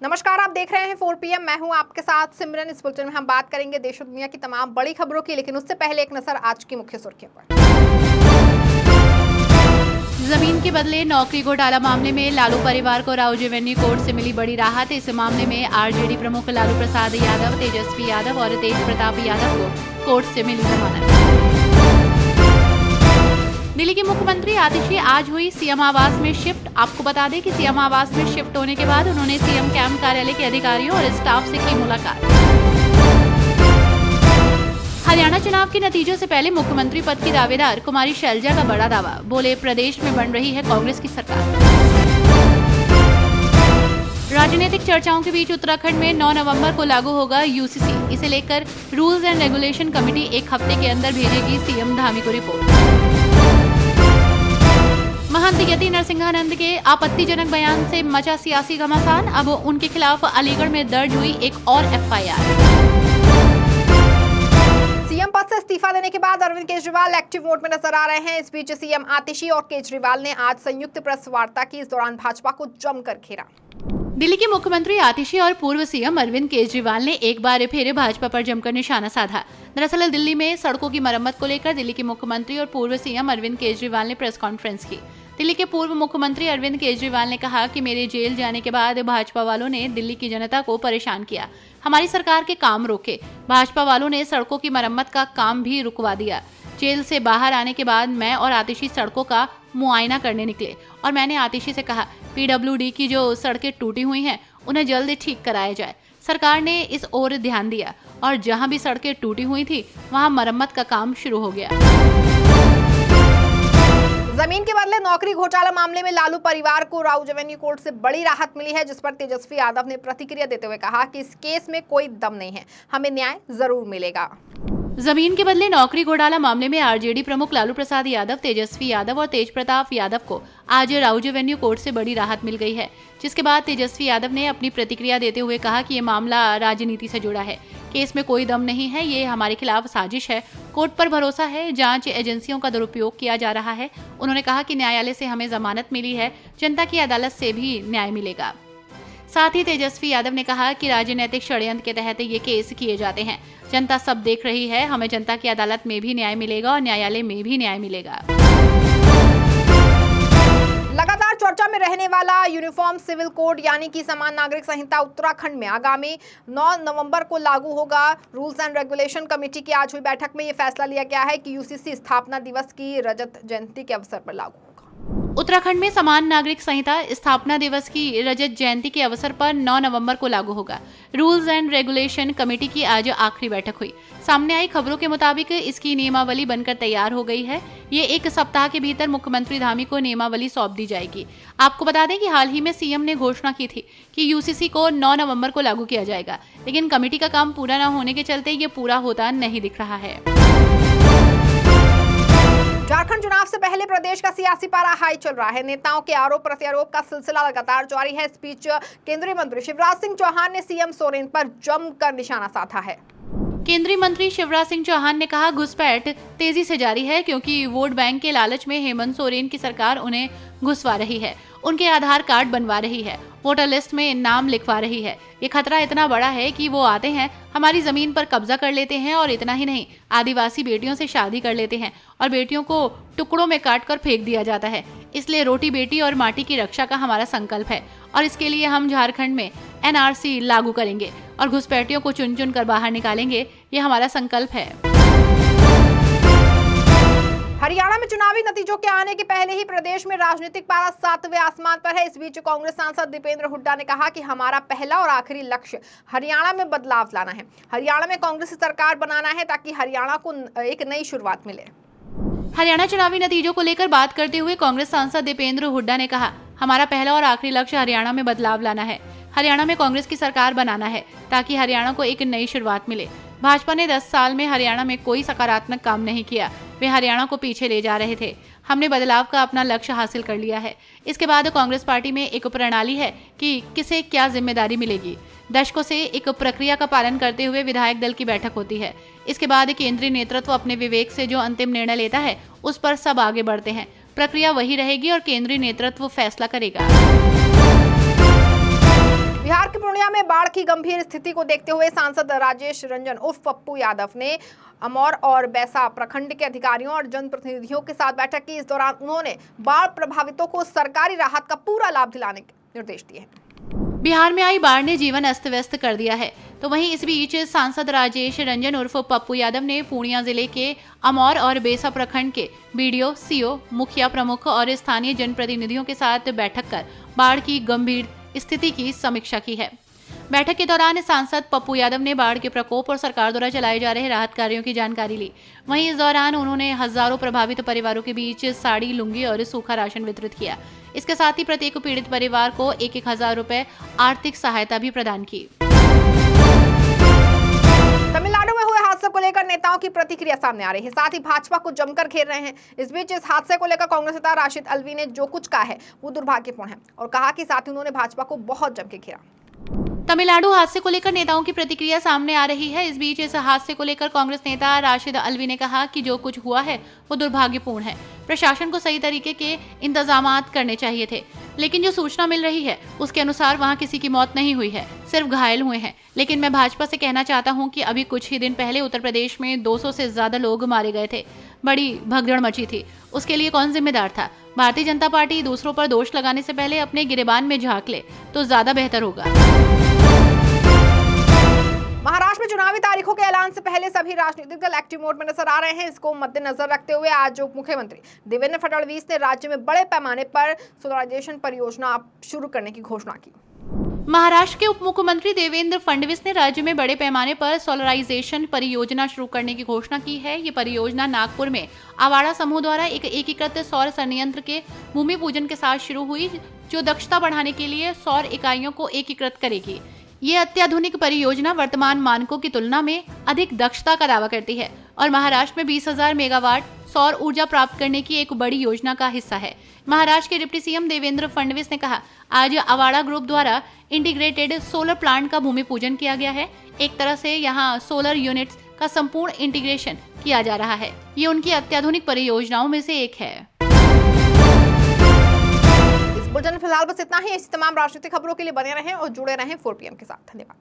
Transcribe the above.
नमस्कार, आप देख रहे हैं 4 PM। मैं हूं आपके साथ सिमरन। इस बुलेटिन में हम बात करेंगे देश और दुनिया की तमाम बड़ी खबरों की, लेकिन उससे पहले एक नजर आज की मुख्य सुर्खियों पर। जमीन के बदले नौकरी घोटाला मामले में लालू परिवार को राव रेवेन्यू कोर्ट से मिली बड़ी राहत। इस मामले में आरजेडी प्रमुख लालू प्रसाद यादव, तेजस्वी यादव और तेज प्रताप यादव को कोर्ट से मिली जमानत। दिल्ली के मुख्यमंत्री आतिशी आज हुई सीएम आवास में शिफ्ट। आपको बता दें कि सीएम आवास में शिफ्ट होने के बाद उन्होंने सीएम कैंप कार्यालय के अधिकारियों और स्टाफ से की मुलाकात। हरियाणा चुनाव के नतीजों से पहले मुख्यमंत्री पद की दावेदार कुमारी शैलजा का बड़ा दावा। बोले, प्रदेश में बन रही है कांग्रेस की सरकार। राजनीतिक चर्चाओं के बीच उत्तराखंड में 9 नवंबर को लागू होगा यूसीसी। इसे लेकर रूल्स एंड रेगुलेशन कमेटी एक हफ्ते के अंदर भेजेगी सीएम धामी को रिपोर्ट। महंत यति नरसिंहानंद के आपत्तिजनक बयान से मचा सियासी घमासान। अब उनके खिलाफ अलीगढ़ में दर्ज हुई एक और एफआईआर। सीएम पद से इस्तीफा देने के बाद अरविंद केजरीवाल एक्टिव मोड में नजर आ रहे हैं। इस बीच सीएम आतिशी और केजरीवाल ने आज संयुक्त प्रेस वार्ता की। इस दौरान भाजपा को जमकर घेरा। दिल्ली के मुख्यमंत्री आतिशी और पूर्व सीएम अरविंद केजरीवाल ने एक बार फिर भाजपा पर जमकर निशाना साधा। दरअसल दिल्ली में सड़कों की मरम्मत को लेकर दिल्ली के मुख्यमंत्री और पूर्व सीएम अरविंद केजरीवाल ने प्रेस कॉन्फ्रेंस की। दिल्ली के पूर्व मुख्यमंत्री अरविंद केजरीवाल ने कहा कि मेरे जेल जाने के बाद भाजपा वालों ने दिल्ली की जनता को परेशान किया, हमारी सरकार के काम रोके। भाजपा वालों ने सड़कों की मरम्मत का काम भी रुकवा दिया। जेल से बाहर आने के बाद मैं और आतिशी सड़कों का मुआयना करने निकले और मैंने आतिशी से कहा, पीडब्ल्यूडी की जो सड़कें टूटी हुई हैं उन्हें जल्द ठीक कराया जाए। सरकार ने इस ओर ध्यान दिया और जहां भी सड़कें टूटी हुई थी वहां मरम्मत का काम शुरू हो गया। जमीन के बदले नौकरी घोटाला मामले में लालू परिवार को राव रेवेन्यू कोर्ट से बड़ी राहत मिली है, जिस पर तेजस्वी यादव ने प्रतिक्रिया देते हुए कहा कि इस केस में कोई दम नहीं है, हमें न्याय जरूर मिलेगा। जमीन के बदले नौकरी घोटाला मामले में आरजेडी प्रमुख लालू प्रसाद यादव, तेजस्वी यादव और तेज प्रताप यादव को आज राव रेवेन्यू कोर्ट से बड़ी राहत मिल गई है, जिसके बाद तेजस्वी यादव ने अपनी प्रतिक्रिया देते हुए कहा कि ये मामला राजनीति से जुड़ा है, केस में कोई दम नहीं है, ये हमारे खिलाफ साजिश है, कोर्ट पर भरोसा है, जांच एजेंसियों का दुरुपयोग किया जा रहा है। उन्होंने कहा कि न्यायालय से हमें जमानत मिली है, जनता की अदालत से भी न्याय मिलेगा। साथ ही तेजस्वी यादव ने कहा कि राजनीतिक षड्यंत्र के तहत ये केस किए जाते हैं, जनता सब देख रही है, हमें जनता की अदालत में भी न्याय मिलेगा और न्यायालय में भी न्याय मिलेगा। लगातार चर्चा में रहने वाला यूनिफॉर्म सिविल कोड यानी कि समान नागरिक संहिता उत्तराखंड में आगामी 9 नवंबर को लागू होगा। रूल्स एंड रेगुलेशन कमेटी की आज हुई बैठक में यह फैसला लिया गया है कि यूसीसी स्थापना दिवस की रजत जयंती के अवसर पर लागू होगा। उत्तराखंड में समान नागरिक संहिता स्थापना दिवस की रजत जयंती के अवसर पर 9 नवंबर को लागू होगा। रूल्स एंड रेगुलेशन कमेटी की आज आखिरी बैठक हुई। सामने आई खबरों के मुताबिक इसकी नियमावली बनकर तैयार हो गई है। ये एक सप्ताह के भीतर मुख्यमंत्री धामी को नियमावली सौंप दी जाएगी। आपको बता दें कि हाल ही में सीएम ने घोषणा की थी कि यूसीसी को 9 नवंबर को लागू किया जाएगा, लेकिन कमेटी का काम पूरा न होने के चलते ये पूरा होता नहीं दिख रहा है। झारखंड चुनाव से पहले प्रदेश का सियासी पारा हाई चल रहा है। नेताओं के आरोप प्रत्यारोप का सिलसिला लगातार जारी है। इस बीच केंद्रीय मंत्री शिवराज सिंह चौहान ने सीएम सोरेन पर जमकर निशाना साधा है। केंद्रीय मंत्री शिवराज सिंह चौहान ने कहा, घुसपैठ तेजी से जारी है क्योंकि वोट बैंक के लालच में हेमंत सोरेन की सरकार उन्हें घुसवा रही है, उनके आधार कार्ड बनवा रही है, वोटर लिस्ट में नाम लिखवा रही है। ये खतरा इतना बड़ा है कि वो आते हैं, हमारी जमीन पर कब्जा कर लेते हैं और इतना ही नहीं, आदिवासी बेटियों से शादी कर लेते हैं और बेटियों को टुकड़ों में काट कर फेंक दिया जाता है। इसलिए रोटी बेटी और माटी की रक्षा का हमारा संकल्प है और इसके लिए हम झारखंड में एनआरसी लागू करेंगे और घुसपैठियों को चुन चुन कर बाहर निकालेंगे। ये हमारा संकल्प है। हरियाणा में चुनावी नतीजों के आने के पहले ही प्रदेश में राजनीतिक पारा 7वें आसमान पर है। इस बीच कांग्रेस सांसद दीपेंद्र हुड्डा ने कहा कि हमारा पहला और आखिरी लक्ष्य हरियाणा में बदलाव लाना है, हरियाणा में कांग्रेस की सरकार बनाना है ताकि हरियाणा को एक नई शुरुआत मिले। हरियाणा चुनावी नतीजों को लेकर बात करते हुए कांग्रेस सांसद दीपेंद्र हुड्डा ने कहा, हमारा पहला और आखिरी लक्ष्य हरियाणा में बदलाव लाना है, हरियाणा में कांग्रेस की सरकार बनाना है ताकि हरियाणा को एक नई शुरुआत मिले। भाजपा ने 10 साल में हरियाणा में कोई सकारात्मक काम नहीं किया, वे हरियाणा को पीछे ले जा रहे थे। हमने बदलाव का अपना लक्ष्य हासिल कर लिया है। इसके बाद कांग्रेस पार्टी में एक प्रणाली है कि किसे क्या जिम्मेदारी मिलेगी। दशकों से एक प्रक्रिया का पालन करते हुए विधायक दल की बैठक होती है। इसके बाद केंद्रीय नेतृत्व अपने विवेक से जो अंतिम निर्णय लेता है उस पर सब आगे बढ़ते हैं। प्रक्रिया वही रहेगी और केंद्रीय नेतृत्व फैसला करेगा। बिहार के पूर्णिया में बाढ़ की गंभीर स्थिति को देखते हुए सांसद राजेश रंजन उर्फ पप्पू यादव ने अमौर और बैसा प्रखंड के अधिकारियों और जनप्रतिनिधियों के साथ बैठक की। इस दौरान उन्होंने बाढ़ प्रभावितों को सरकारी राहत का पूरा लाभ दिलाने के निर्देश दिए हैं। बिहार में आई बाढ़ ने जीवन अस्त व्यस्त कर दिया है, तो वहीं इस बीच सांसद राजेश रंजन उर्फ पप्पू यादव ने पूर्णिया जिले के अमौर और बेसा प्रखंड के बीडीओ, सीओ, मुखिया प्रमुख और स्थानीय जनप्रतिनिधियों के साथ बैठक कर बाढ़ की गंभीर स्थिति की समीक्षा की है। बैठक के दौरान सांसद पप्पू यादव ने बाढ़ के प्रकोप और सरकार द्वारा चलाए जा रहे राहत कार्यों की जानकारी ली। वहीं इस दौरान उन्होंने हजारों प्रभावित परिवारों के बीच साड़ी, लुंगी और सूखा राशन वितरित किया। इसके साथ ही प्रत्येक पीड़ित परिवार को 1,000 रुपए आर्थिक सहायता भी प्रदान की। तमिलनाडु में हुए हादसे को लेकर नेताओं की प्रतिक्रिया सामने आ रही है, साथ ही भाजपा को जमकर घेर रहे हैं। इस बीच इस हादसे को लेकर कांग्रेस नेता राशिद अल्वी ने जो कुछ कहा है वो दुर्भाग्यपूर्ण है और कहा कि साथ ही उन्होंने भाजपा को बहुत जम के घेरा। तमिलनाडु हादसे को लेकर नेताओं की प्रतिक्रिया सामने आ रही है। इस बीच इस हादसे को लेकर कांग्रेस नेता राशिद अल्वी ने कहा कि जो कुछ हुआ है वो दुर्भाग्यपूर्ण है। प्रशासन को सही तरीके के इंतजामात करने चाहिए थे, लेकिन जो सूचना मिल रही है उसके अनुसार वहां किसी की मौत नहीं हुई है, सिर्फ घायल हुए हैं। लेकिन मैं भाजपा से कहना चाहता हूं कि अभी कुछ ही दिन पहले उत्तर प्रदेश में 200 से ज्यादा लोग मारे गए थे, बड़ी भगदड़ मची थी। उसके लिए कौन जिम्मेदार था? भारतीय जनता पार्टी दूसरों पर दोष लगाने से पहले अपने गिरेबान में झांक ले तो ज्यादा बेहतर होगा। महाराष्ट्र में चुनावी तारीखों के ऐलान से पहले सभी राजनीतिक दल एक्टिव मोड में नजर आ रहे हैं। इसको मद्देनजर रखते हुए आज उप मुख्यमंत्री देवेंद्र फडणवीस ने राज्य में बड़े पैमाने पर सोलराइजेशन परियोजना शुरू करने की घोषणा की। महाराष्ट्र के उप मुख्यमंत्री देवेंद्र फडणवीस ने राज्य में बड़े पैमाने पर सोलराइजेशन परियोजना शुरू करने की घोषणा की है। ये परियोजना नागपुर में आवाड़ा समूह द्वारा एक एकीकृत सौर संयंत्र के भूमि पूजन के साथ शुरू हुई, जो दक्षता बढ़ाने के लिए सौर इकाइयों को एकीकृत करेगी। ये अत्याधुनिक परियोजना वर्तमान मानकों की तुलना में अधिक दक्षता का दावा करती है और महाराष्ट्र में 20,000 मेगावाट सौर ऊर्जा प्राप्त करने की एक बड़ी योजना का हिस्सा है। महाराष्ट्र के डिप्टी सीएम देवेंद्र फडणवीस ने कहा, आज आवाड़ा ग्रुप द्वारा इंटीग्रेटेड सोलर प्लांट का भूमि पूजन किया गया है। एक तरह से यहाँ सोलर यूनिट्स का संपूर्ण इंटीग्रेशन किया जा रहा है। ये उनकी अत्याधुनिक परियोजनाओं में से एक है। बुलेटिन फिलहाल बस इतना ही। इसी तमाम राजनीतिक खबरों के लिए बने रहें और जुड़े रहें 4 PM के साथ। धन्यवाद।